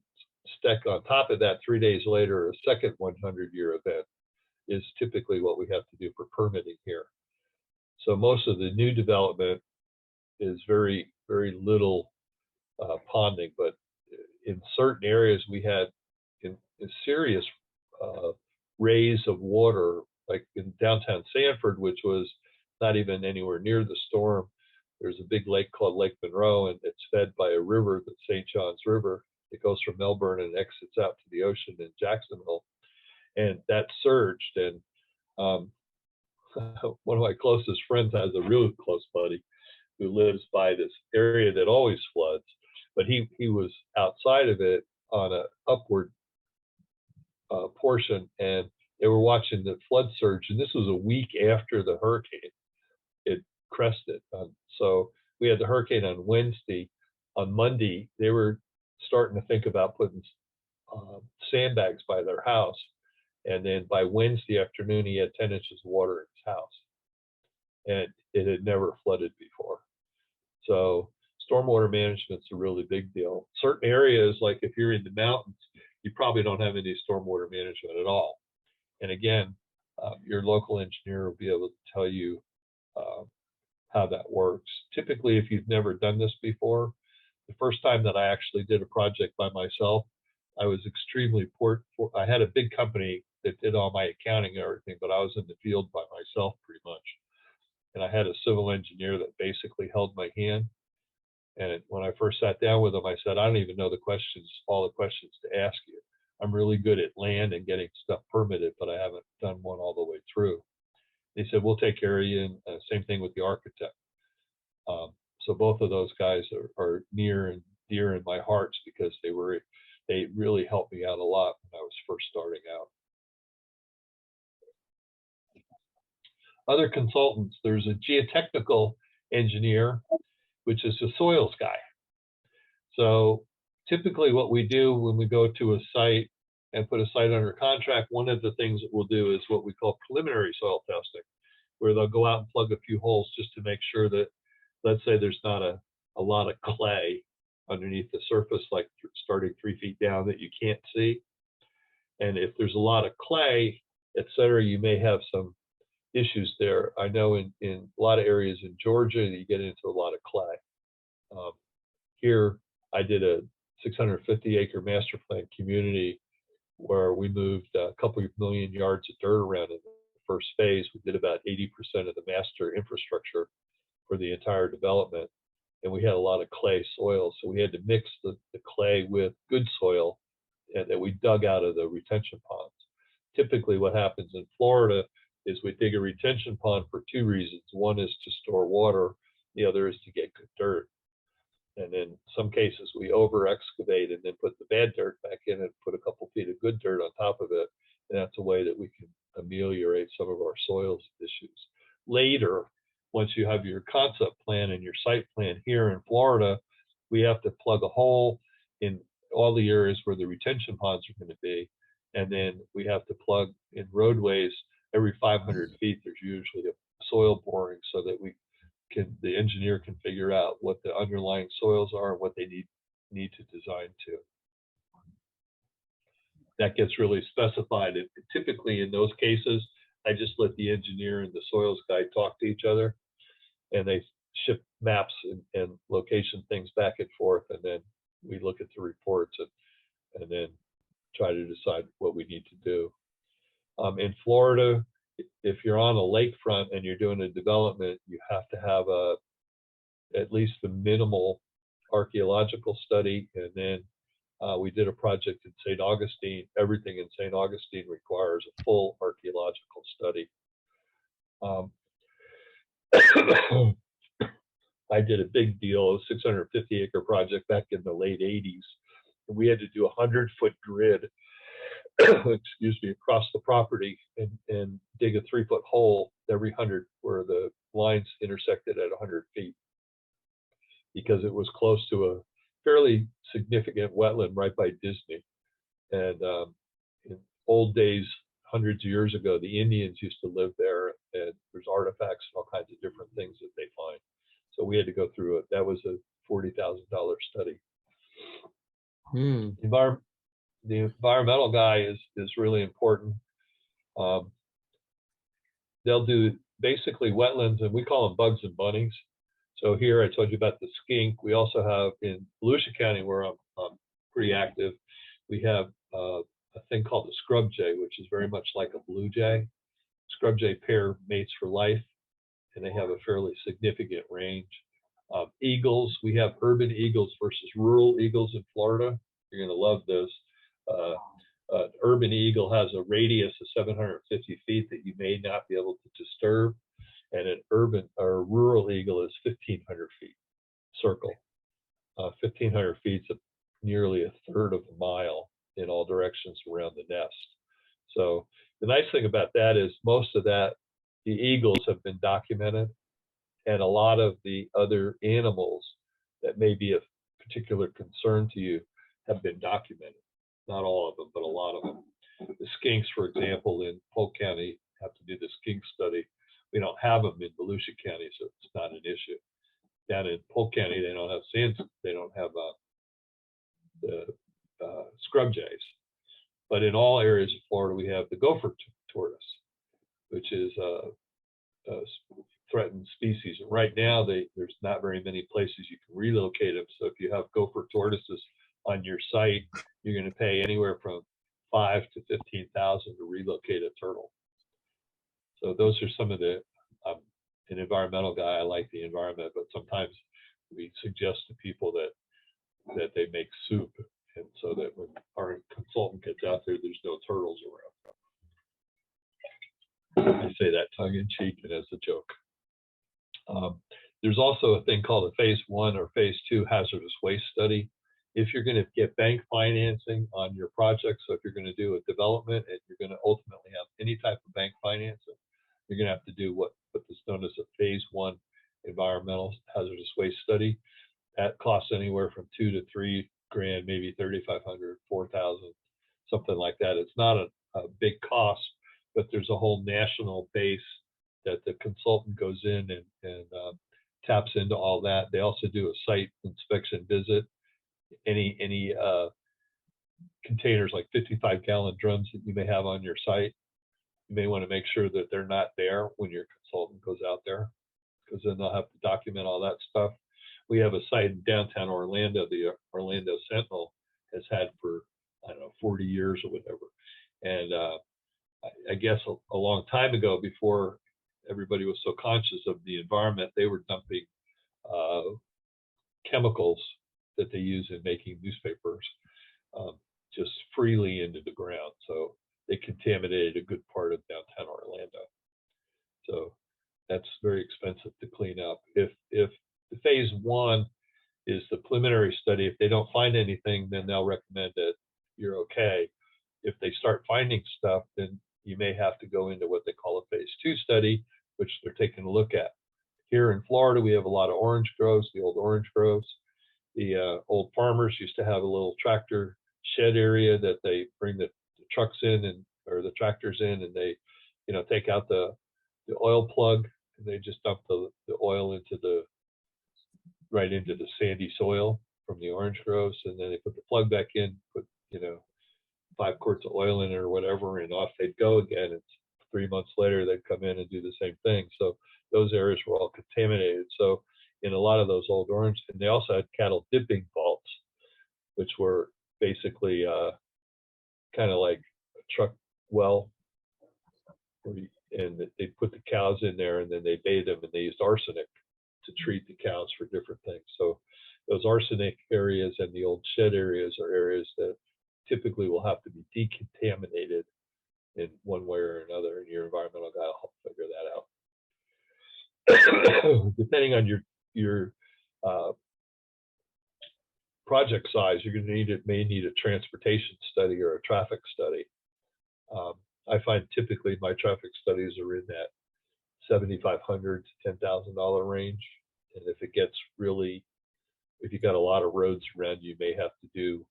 stack on top of that 3 days later, a second 100-year event is typically what we have to do for permitting here. So most of the new development is very, very little ponding, but in certain areas we had in serious raise of water, like in downtown Sanford, which was not even anywhere near the storm. There's a big lake called Lake Monroe, and it's fed by a river, the St. Johns River. It goes from Melbourne and exits out to the ocean in Jacksonville. And that surged, and one of my closest friends has a real close buddy who lives by this area that always floods, but he was outside of it on an upward portion, and they were watching the flood surge, and this was a week after the hurricane. It crested. So we had the hurricane on Wednesday. On Monday, they were starting to think about putting sandbags by their house. And then by Wednesday afternoon, he had 10 inches of water in his house. And it had never flooded before. So stormwater management's a really big deal. Certain areas, like if you're in the mountains, you probably don't have any stormwater management at all. And again, your local engineer will be able to tell you how that works. Typically, if you've never done this before, the first time that I actually did a project by myself, I was extremely poor. I had a big company that did all my accounting and everything, but I was in the field by myself pretty much. And I had a civil engineer that basically held my hand. And when I first sat down with him, I said, I don't even know all the questions to ask you. I'm really good at land and getting stuff permitted, but I haven't done one all the way through. He said, we'll take care of you. And same thing with the architect. So both of those guys are near and dear in my hearts because they really helped me out a lot when I was first starting out. Other consultants, there's a geotechnical engineer, which is a soils guy. So typically what we do when we go to a site and put a site under contract, one of the things that we'll do is what we call preliminary soil testing, where they'll go out and plug a few holes just to make sure that, let's say there's not a lot of clay underneath the surface, like starting 3 feet down that you can't see. And if there's a lot of clay, et cetera, you may have some issues there. I know in a lot of areas in Georgia, you get into a lot of clay. Here, I did a 650-acre master plan community where we moved a couple of million yards of dirt around in the first phase. We did about 80% of the master infrastructure for the entire development. And we had a lot of clay soil. So we had to mix the clay with good soil that we dug out of the retention ponds. Typically what happens in Florida is we dig a retention pond for 2 reasons. One is to store water. The other is to get good dirt. And in some cases, we over excavate and then put the bad dirt back in and put a couple feet of good dirt on top of it. And that's a way that we can ameliorate some of our soils issues. Later, once you have your concept plan and your site plan here in Florida, we have to plug a hole in all the areas where the retention ponds are going to be. And then we have to plug in roadways every 500 feet. There's usually a soil boring so that the engineer can figure out what the underlying soils are and what they need to design to. that gets really specified. Typically in those cases, I just let the engineer and the soils guy talk to each other, and they ship maps and location things back and forth, and then we look at the reports and then try to decide what we need to do. In Florida, if you're on a lakefront and you're doing a development, you have to have at least a minimal archaeological study. And then we did a project in St. Augustine. Everything in St. Augustine requires a full archaeological study. I did a big deal, a 650-acre project back in the late 80s. And we had to do a 100-foot grid, excuse me, across the property and dig a 3-foot hole every 100 where the lines intersected at 100 feet, because it was close to a fairly significant wetland right by Disney. And in old days, hundreds of years ago, the Indians used to live there, and there's artifacts and all kinds of different things that they find. So we had to go through it. That was a $40,000 study. The environmental guy is really important. They'll do basically wetlands, and we call them bugs and bunnies. So here I told you about the skink. We also have in Volusia County, where I'm pretty active, we have a thing called the scrub jay, which is very much like a blue jay. Scrub jay pair mates for life, and they have a fairly significant range. Eagles, we have urban eagles versus rural eagles in Florida. You're going to love this. Urban eagle has a radius of 750 feet that you may not be able to disturb, and an urban or rural eagle is 1,500 feet circle. 1,500 feet is nearly a third of a mile in all directions around the nest. So the nice thing about that is most of that, the eagles have been documented, and a lot of the other animals that may be of particular concern to you have been documented. Not all of them, but a lot of them. The skinks, for example, in Polk County, have to do the skink study. We don't have them in Volusia County, so it's not an issue. Down in Polk County, they don't have sands, they don't have the scrub jays. But in all areas of Florida, we have the gopher tortoise, which is a threatened species. And right now, there's not very many places you can relocate them. So if you have gopher tortoises on your site, you're going to pay anywhere from $5,000 to $15,000 to relocate a turtle. So those are some of the. An environmental guy, I like the environment, but sometimes we suggest to people that they make soup, and so that when our consultant gets out there, there's no turtles around. I say that tongue in cheek and as a joke. There's also a thing called a phase 1 or phase 2 hazardous waste study. If you're going to get bank financing on your project, so if you're going to do a development and you're going to ultimately have any type of bank financing, you're going to have to do what is known as a phase 1 environmental hazardous waste study. That costs anywhere from $2,000 to $3,000, maybe $3,500, $4,000, something like that. It's not a big cost, but there's a whole national base that the consultant goes in and taps into all that. They also do a site inspection visit. Any containers like 55-gallon drums that you may have on your site, you may want to make sure that they're not there when your consultant goes out there, because then they'll have to document all that stuff. We have a site in downtown Orlando, the Orlando Sentinel has had for, I don't know, 40 years or whatever. And I guess a long time ago, before everybody was so conscious of the environment, they were dumping chemicals that they use in making newspapers just freely into the ground. So they contaminated a good part of downtown Orlando. So that's very expensive to clean up. If the phase 1 is the preliminary study, if they don't find anything, then they'll recommend that you're okay. If they start finding stuff, then you may have to go into what they call a phase 2 study, which they're taking a look at. Here in Florida, we have a lot of orange groves, the old orange groves. The old farmers used to have a little tractor shed area that they bring the trucks in or the tractors in, and they, take out the oil plug, and they just dump the oil right into the sandy soil from the orange groves, and then they put the plug back in, put 5 quarts of oil in it or whatever, and off they'd go again. It's 3 months later, they'd come in and do the same thing. So those areas were all contaminated. So in a lot of those old orange, and they also had cattle dipping vaults, which were basically kind of like a truck well, and they put the cows in there and then they bathed them, and they used arsenic to treat the cows for different things. So those arsenic areas and the old shed areas are areas that typically will have to be decontaminated in one way or another, and your environmental guy will help figure that out. Depending on your project size, you're going to may need a transportation study or a traffic study. I find typically my traffic studies are in that $7,500 to $10,000 range, and if it gets really, if you got a lot of roads around, you may have to do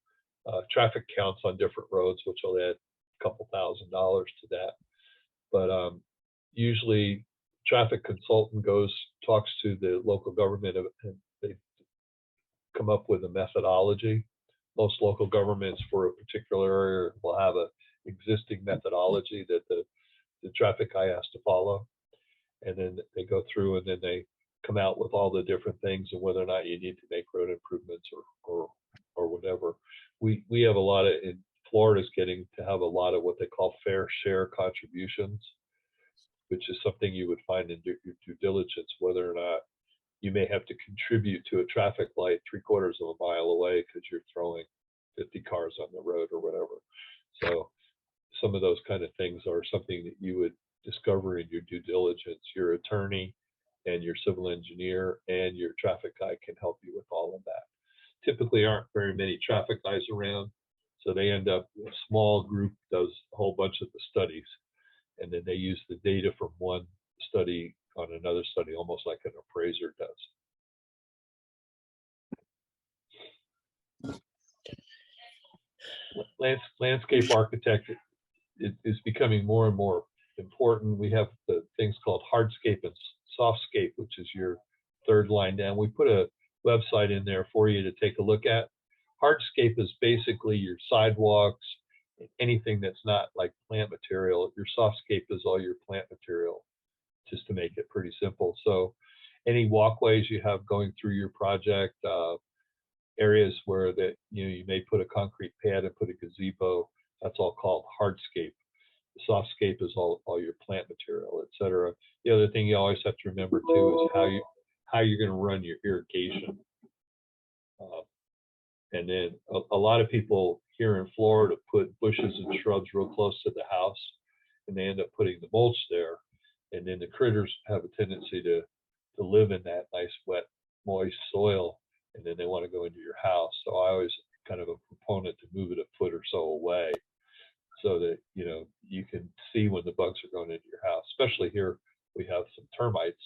traffic counts on different roads, which will add a couple $1,000s to that. But usually, traffic consultant talks to the local government, and they come up with a methodology. Most local governments for a particular area will have a existing methodology that the traffic guy has to follow, and then they go through and then they come out with all the different things and whether or not you need to make road improvements or whatever. We have a lot of, in Florida's getting to have a lot of what they call fair share contributions, which is something you would find in your due diligence, whether or not you may have to contribute to a traffic light 3/4 of a mile away because you're throwing 50 cars on the road or whatever. So some of those kind of things are something that you would discover in your due diligence. Your attorney and your civil engineer and your traffic guy can help you with all of that. Typically aren't very many traffic guys around, so they end up, a small group does a whole bunch of the studies, and then they use the data from one study on another study, almost like an appraiser does. Landscape architect is becoming more and more important. We have the things called hardscape and softscape, which is your third line down. We put a website in there for you to take a look at. Hardscape is basically your sidewalks, anything that's not like plant material. Your softscape is all your plant material, just to make it pretty simple. So any walkways you have going through your project, areas where that you may put a concrete pad and put a gazebo, that's all called hardscape. The softscape is all your plant material, etc. The other thing you always have to remember too is how you're going to run your irrigation. And then a lot of people here in Florida put bushes and shrubs real close to the house, and they end up putting the mulch there, and then the critters have a tendency to live in that nice, wet, moist soil, and then they want to go into your house. So I always kind of a proponent to move it a foot or so away, so that you can see when the bugs are going into your house. Especially here, we have some termites,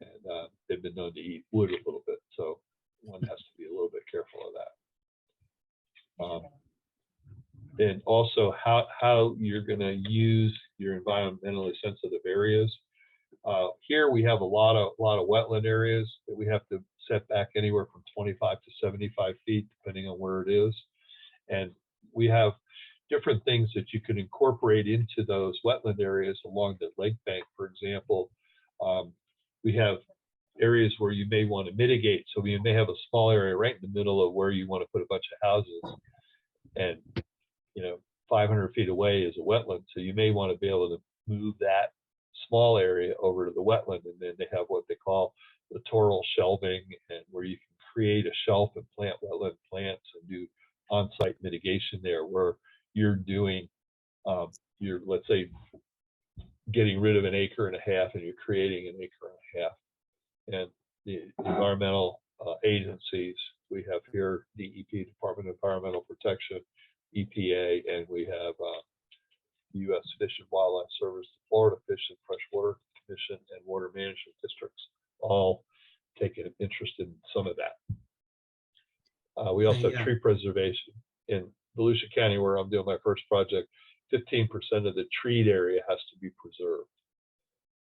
and they've been known to eat wood a little bit, so one has to be a little bit careful of that. And also how you're going to use your environmentally sensitive areas. Here we have a lot of wetland areas that we have to set back anywhere from 25 to 75 feet, depending on where it is. And we have different things that you can incorporate into those wetland areas along the lake bank. For example, we have areas where you may want to mitigate. So you may have a small area right in the middle of where you want to put a bunch of houses, and 500 feet away is a wetland. So you may want to be able to move that small area over to the wetland, and then they have what they call littoral shelving, and where you can create a shelf and plant wetland plants and do on-site mitigation there, where you're doing, you're, let's say, getting rid of an acre and a half, and you're creating an acre and a half. And the environmental agencies, we have here DEP, Department of Environmental Protection, EPA, and we have U.S. Fish and Wildlife Service, the Florida Fish and Freshwater Commission, and Water Management Districts, all taking an interest in some of that. We also have tree preservation. In Volusia County, where I'm doing my first project, 15% of the treed area has to be preserved.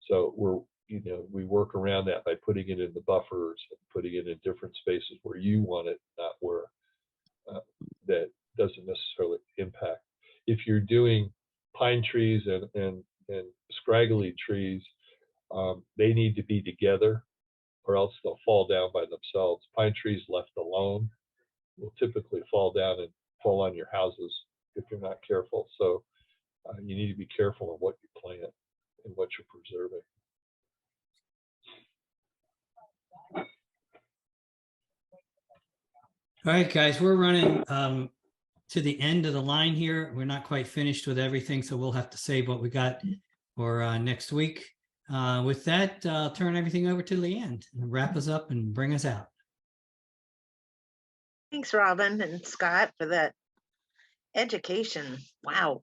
So we work around that by putting it in the buffers and putting it in different spaces where you want it, not where that doesn't necessarily impact you're doing pine trees and scraggly trees, they need to be together or else they'll fall down by themselves. Pine trees left alone will typically fall down and fall on your houses if you're not careful. So you need to be careful of what you plant and what you're preserving. All right, guys, we're running to the end of the line here. We're not quite finished with everything, so we'll have to save what we got for next week. With that, I'll turn everything over to Leanne and wrap us up and bring us out. Thanks, Robin and Scott, for that education. Wow,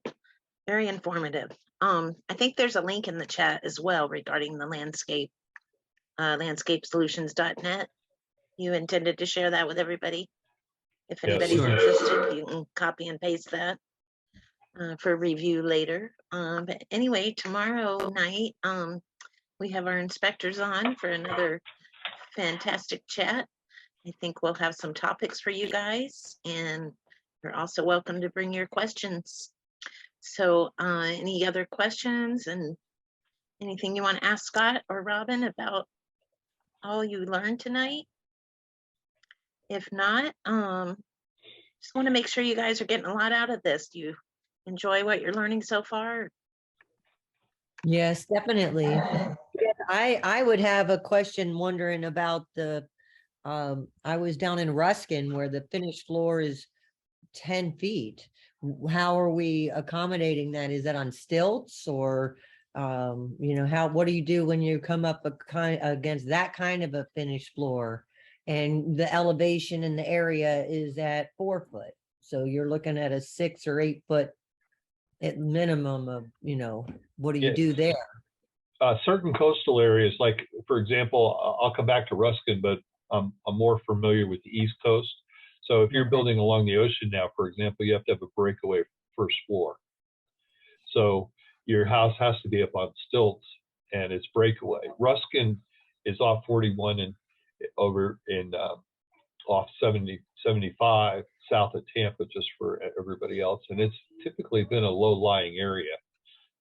very informative. I think there's a link in the chat as well regarding the landscape, landscapesolutions.net. You intended to share that with everybody? If Yes. anybody's Sure. interested, you can copy and paste that for review later. But anyway, tomorrow night, we have our inspectors on for another fantastic chat. I think we'll have some topics for you guys, and you're also welcome to bring your questions. So any other questions and anything you want to ask Scott or Robin about all you learned tonight? If not, just want to make sure you guys are getting a lot out of this. Do you enjoy what you're learning so far? Yes, definitely. Yeah, I would have a question wondering about the, I was down in Ruskin where the finished floor is 10 feet. How are we accommodating that? Is that on stilts or, you know, what do you do when you come up against that kind of a finished floor? And the elevation in the area is at 4 foot. So you're looking at a 6 or 8 foot at minimum of, you know, what do you do there? Certain coastal areas, like for example, I'll come back to Ruskin, but I'm more familiar with the East Coast. So if you're building along the ocean now, for example, you have to have a breakaway first floor. So your house has to be up on stilts and it's breakaway. Ruskin is off 41 and over in off 75 south of Tampa, just for everybody else. And it's typically been a low-lying area.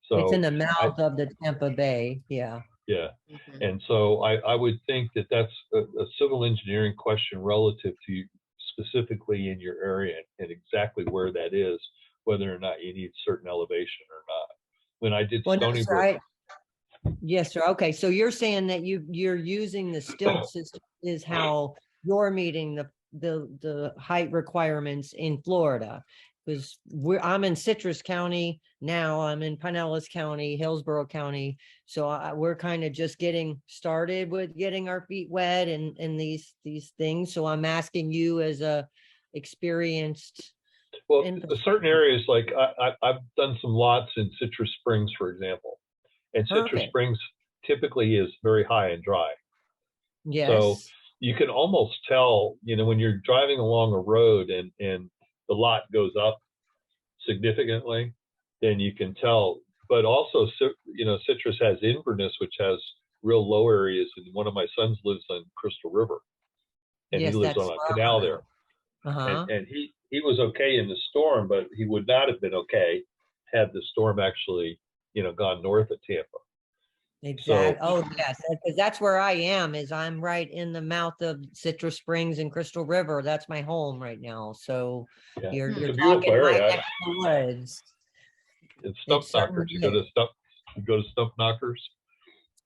So it's in the mouth of the Tampa Bay. Yeah. Yeah. Mhm. And so I would think that that's a civil engineering question relative to you specifically in your area and exactly where that is, whether or not you need certain elevation or not. When I did Well, no, Stony sir, Brook, yes, sir. Okay, so you're saying that you're using the stilt system is how you're meeting the height requirements in Florida. Because I'm in Citrus County now. I'm in Pinellas County, Hillsborough County. So we're kind of just getting started with getting our feet wet and these things. So I'm asking you as a experienced. well, the certain areas, like I've done some lots in Citrus Springs, for example, and Citrus Okay. Springs typically is very high and dry. Yes. So you can almost tell, you know, when you're driving along a road and the lot goes up significantly, then you can tell. But also, you know, Citrus has Inverness, which has real low areas, and one of my sons lives on Crystal River, and Yes, he lives that's on a where I'm canal at. there. Uh-huh. And he was okay in the storm, but he would not have been okay had the storm actually, you know, gone north of Tampa. Exactly. Oh, yes, because that's where I am, is I'm right in the mouth of Citrus Springs and Crystal River. That's my home right now. So Yeah, you're it's you're a beautiful talking right area. next to the woods. It's Stump It Knockers. certainly You go to Stump Knockers.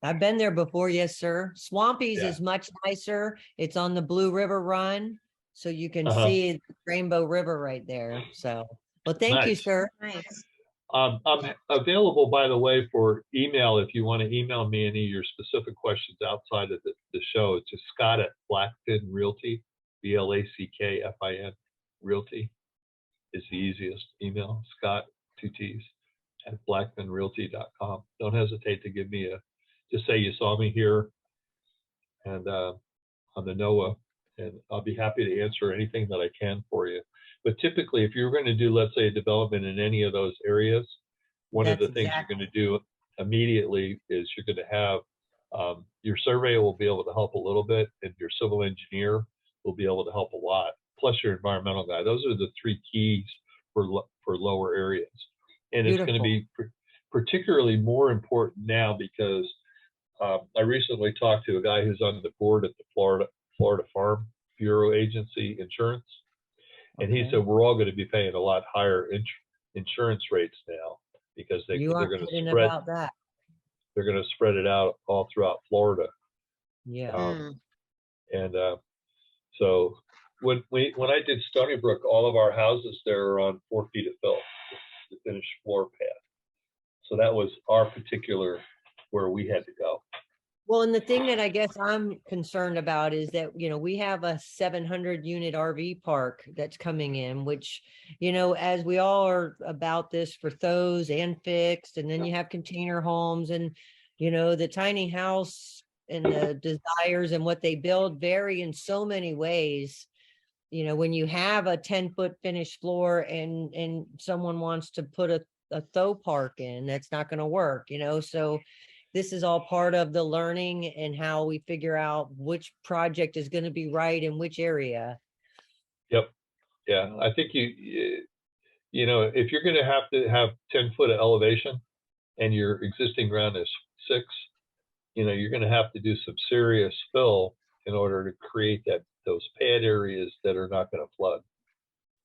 I've been there before, yes, sir. Swampy's Yeah. is much nicer. It's on the Blue River Run, so you can Uh-huh. see the Rainbow River right there. So, well, thank you, Nice. sir. Nice. I'm available, by the way, for email if you want to email me any of your specific questions outside of the show. It's just Scott at Blackfin Realty, BLACKFIN Realty is the easiest email. Scott, 2 T's, at blackfinrealty.com. Don't hesitate to give me just say you saw me here and on the NOAA, and I'll be happy to answer anything that I can for you. But typically, if you're going to do, let's say, a development in any of those areas, one of the things you're going to do immediately is you're going to have your surveyor will be able to help a little bit, and your civil engineer will be able to help a lot, plus your environmental guy. Those are the 3 keys for lower areas. And it's going to be particularly more important now because I recently talked to a guy who's on the board at the Florida Farm Bureau Agency Insurance. And he Okay. said, we're all going to be paying a lot higher insurance rates now because they're You are going to kidding spread, about that. they're going to spread it out all throughout Florida. Yeah. Mm. And so when I did Stony Brook, all of our houses there are on 4 feet of fill, the finished floor pad. So that was our particular where we had to go. Well, and the thing that I guess I'm concerned about is that, we have a 700 unit RV park that's coming in, which, as we all are about this for those and fixed, and then you have container homes and, the tiny house and the desires and what they build vary in so many ways. When you have a 10-foot finished floor and someone wants to put a tow park in, that's not going to work, so this is all part of the learning and how we figure out which project is going to be right in which area. Yep. Yeah. I think if you're going to have 10 foot of elevation and your existing ground is 6, you're going to have to do some serious fill in order to create those pad areas that are not going to flood.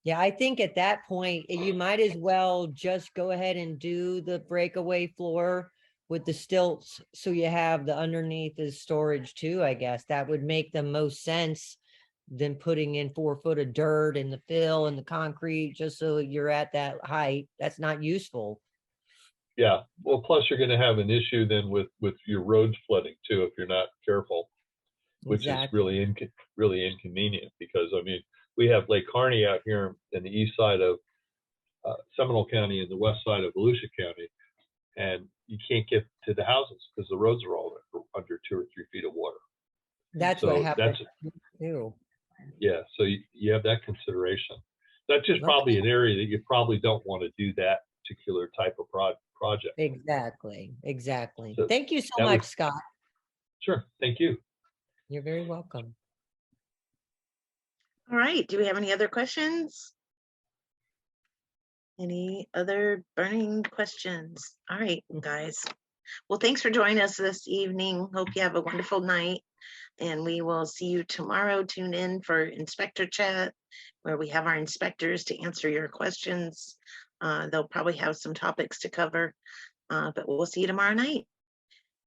Yeah, I think at that point, you might as well just go ahead and do the breakaway floor with the stilts. So you have the underneath is storage too, I guess. That would make the most sense than putting in 4 foot of dirt and the fill and the concrete just so you're at that height. That's not useful. Yeah. Well, plus you're going to have an issue then with your roads flooding too if you're not careful, which is really inconvenient because we have Lake Harney out here in the east side of Seminole County and the west side of Volusia County, and you can't get to the houses because the roads are all under 2 or 3 feet of water. That's what happens too. Yeah, so you have that consideration. That's just probably an area that you probably don't want to do that particular type of project. Exactly. So thank you so much, Scott. Sure. Thank you. You're very welcome. All right. Do we have any other questions? Any other burning questions? All right, guys. Well, thanks for joining us this evening. Hope you have a wonderful night. And we will see you tomorrow. Tune in for Inspector Chat, where we have our inspectors to answer your questions. They'll probably have some topics to cover, but we'll see you tomorrow night.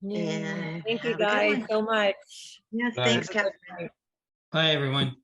Yeah. And Thank you have a good guys one. so much. Yes, Bye. thanks, Catherine. Bye, everyone.